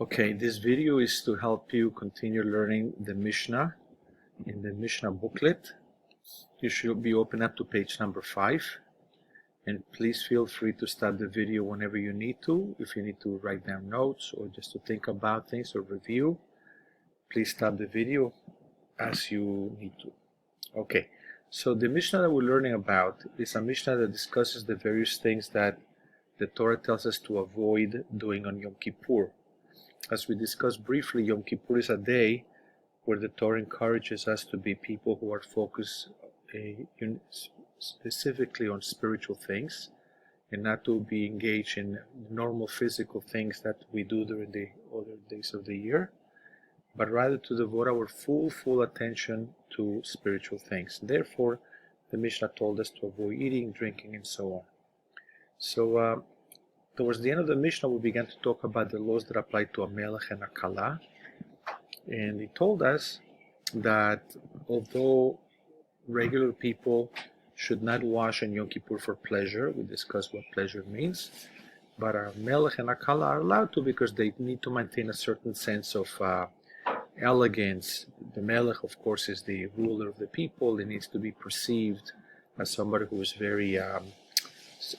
Okay, this video is to help you continue learning the Mishnah in the Mishnah booklet. You should be open up to page number 5, and please feel free to stop the video whenever you need to. If you need to write down notes or just to think about things or review, please stop the video as you need to. Okay, so the Mishnah that we're learning about is a Mishnah that discusses the various things that the Torah tells us to avoid doing on Yom Kippur. As we discussed briefly, Yom Kippur is a day where the Torah encourages us to be people who are focused specifically on spiritual things and not to be engaged in normal physical things that we do during the other days of the year, but rather to devote our full attention to spiritual things. Therefore, the Mishnah told us to avoid eating, drinking, and so on. So, towards the end of the Mishnah, we began to talk about the laws that apply to a melech and a kala. And he told us that although regular people should not wash on Yom Kippur for pleasure, we discussed what pleasure means, but a melech and a kala are allowed to because they need to maintain a certain sense of elegance. The melech, of course, is the ruler of the people. He needs to be perceived as somebody who is very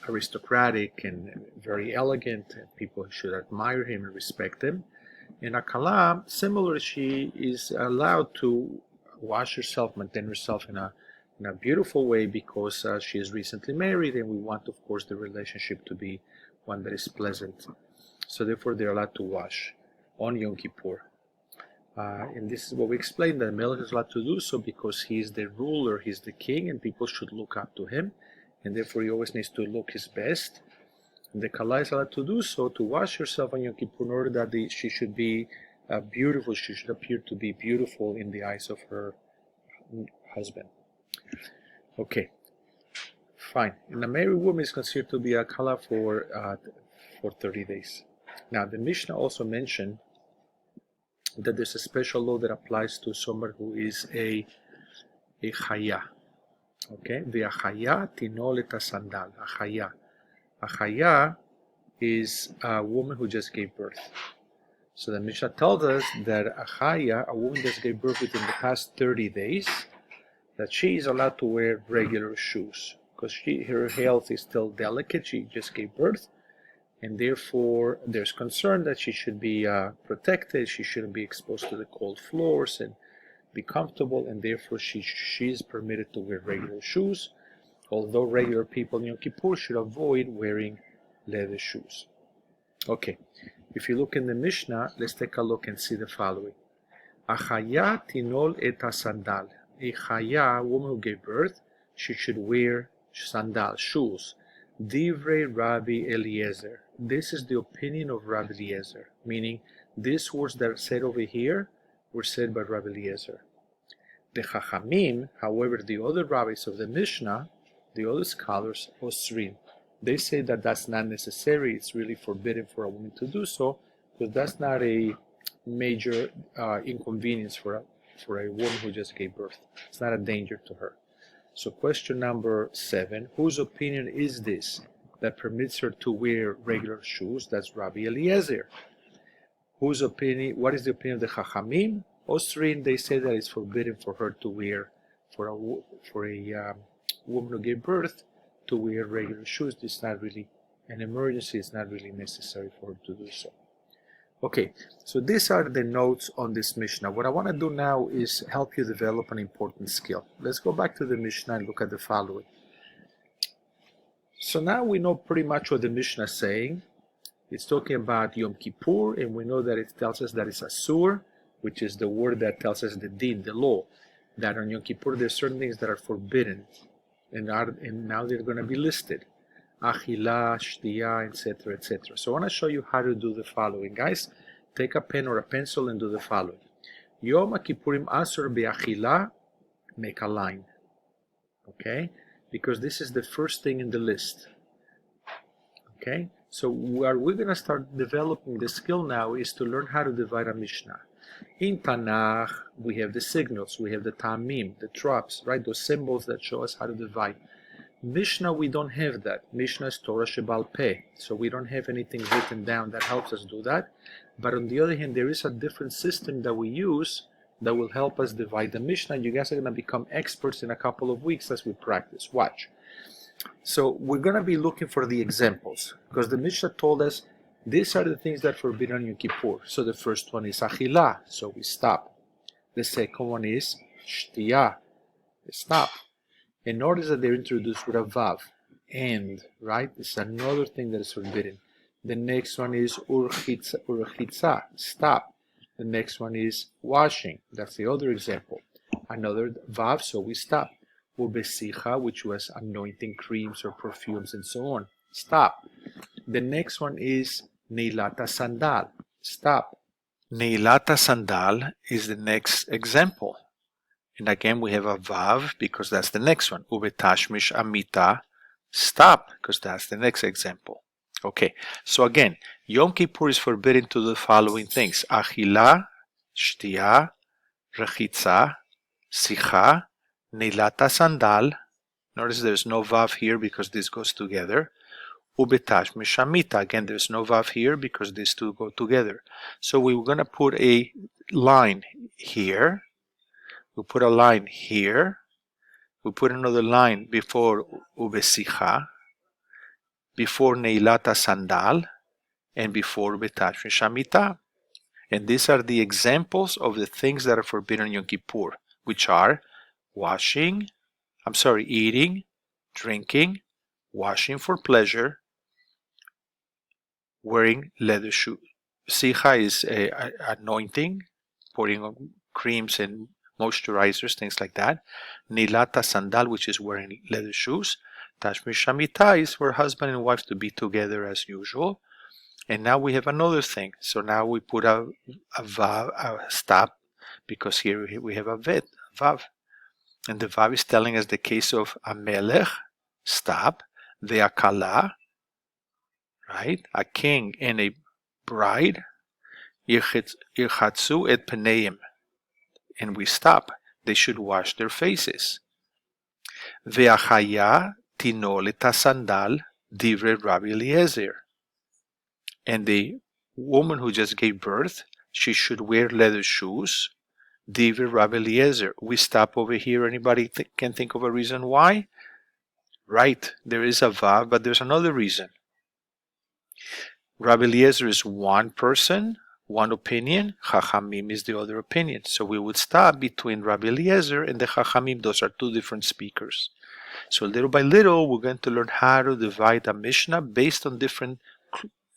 aristocratic and very elegant, and people should admire him and respect him. And a kala, similarly, she is allowed to wash herself, maintain herself in a beautiful way because she is recently married, and we want, of course, the relationship to be one that is pleasant. So therefore, they're allowed to wash on Yom Kippur. And this is what we explained, that Melech is allowed to do so because he is the ruler, he's the king, and people should look up to him. And therefore he always needs to look his best. And the kala is allowed to do so, to wash herself on Yom Kippur in order that she should be beautiful, she should appear to be beautiful in the eyes of her husband. Okay, fine. And a married woman is considered to be a kala for 30 days. Now the Mishnah also mentioned that there's a special law that applies to someone who is a chaya. Okay, the achaya tinol et sandal. Achaya is a woman who just gave birth. So the Mishnah tells us that achaya, a woman that gave birth within the past 30 days, that she is allowed to wear regular shoes because her health is still delicate. She just gave birth, and therefore there's concern that she should be protected. She shouldn't be exposed to the cold floors and be comfortable, and therefore she is permitted to wear regular shoes, although regular people in Yom Kippur should avoid wearing leather shoes. Okay, if you look in the Mishnah, let's take a look and see the following. Achaya tinol et sandal. A chaya, a woman who gave birth, she should wear sandal, shoes. Divrei Rabbi Eliezer. This is the opinion of Rabbi Eliezer, meaning these words that are said over here were said by Rabbi Eliezer. The Chachamim, however, the other rabbis of the Mishnah, the other scholars, Osrim, they say that that's not necessary. It's really forbidden for a woman to do so, because that's not a major inconvenience for a woman who just gave birth. It's not a danger to her. So question number 7, whose opinion is this that permits her to wear regular shoes? That's Rabbi Eliezer. Whose opinion? What is the opinion of the Chachamim? Osrim, they say that it's forbidden for her to wear, for a woman who gave birth, to wear regular shoes. It's not really an emergency. It's not really necessary for her to do so. Okay, so these are the notes on this Mishnah. What I want to do now is help you develop an important skill. Let's go back to the Mishnah and look at the following. So now we know pretty much what the Mishnah is saying. It's talking about Yom Kippur, and we know that it tells us that it's asur, which is the word that tells us the din, the law, that on Yom Kippur there's certain things that are forbidden, and now they're going to be listed. Achila, shtiya, etc., etc. So I want to show you how to do the following. Guys, take a pen or a pencil and do the following. Yom Kippurim asur be'achila, make a line. Okay? Because this is the first thing in the list. Okay? So where we're going to start developing the skill now is to learn how to divide a Mishnah. In Tanakh, we have the signals, we have the tamim, the tropes, right? Those symbols that show us how to divide. Mishnah, we don't have that. Mishnah is Torah Shebal Peh, so we don't have anything written down that helps us do that. But on the other hand, there is a different system that we use that will help us divide the Mishnah. You guys are going to become experts in a couple of weeks as we practice. Watch. So we're going to be looking for the examples, because the Mishnah told us these are the things that are forbidden on Yom Kippur. So the first one is Achila, so we stop. The second one is Shtiyah, stop. And notice that they're introduced with a vav, and, right? This is another thing that is forbidden. The next one is urchitza, stop. The next one is washing. That's the other example. Another vav, so we stop. Ubesicha, which was anointing creams or perfumes and so on. Stop. The next one is neilata sandal. Stop. Neilata sandal is the next example. And again, we have a vav because that's the next one. Ubetashmish amita, stop, because that's the next example. Okay, so again, Yom Kippur is forbidden to do the following things: achila, shtiya, rechitza, sicha, nilata sandal. Notice there's no vav here because this goes together. Ubetashmish amita. Again, there's no vav here because these two go together. So we're going to put a line here. We put a line here. We put another line before ubesicha, before neilata sandal, and before betashmish amita. And these are the examples of the things that are forbidden on Yom Kippur, which are eating, drinking, washing for pleasure, wearing leather shoes. Sicha is anointing, putting on creams and moisturizers, things like that. Nilata sandal, which is wearing leather shoes. Tashmish amita is for husband and wife to be together as usual. And now we have another thing. So now we put a vav, a stop, because here we have a vav. And the vav is telling us the case of a melech, stop, the akala, right? A king and a bride, yirchatzu et paneim. And we stop. They should wash their faces. Ve'achaya tinoleta sandal divre Rabbi Eliezer. And the woman who just gave birth, she should wear leather shoes. Divre Rabbi Eliezer. We stop over here. Anybody can think of a reason why? Right, there is a vav, but there's another reason. Rabbi Eliezer is one person, one opinion. Chachamim is the other opinion. So we would stop between Rabbi Eliezer and the Chachamim. Those are two different speakers. So little by little, we're going to learn how to divide a Mishnah based on different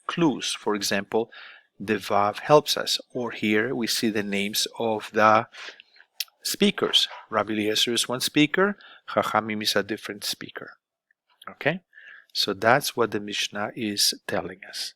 clues. For example, the vav helps us. Or here we see the names of the speakers. Rabbi Eliezer is one speaker. Chachamim is a different speaker. Okay? So that's what the Mishnah is telling us.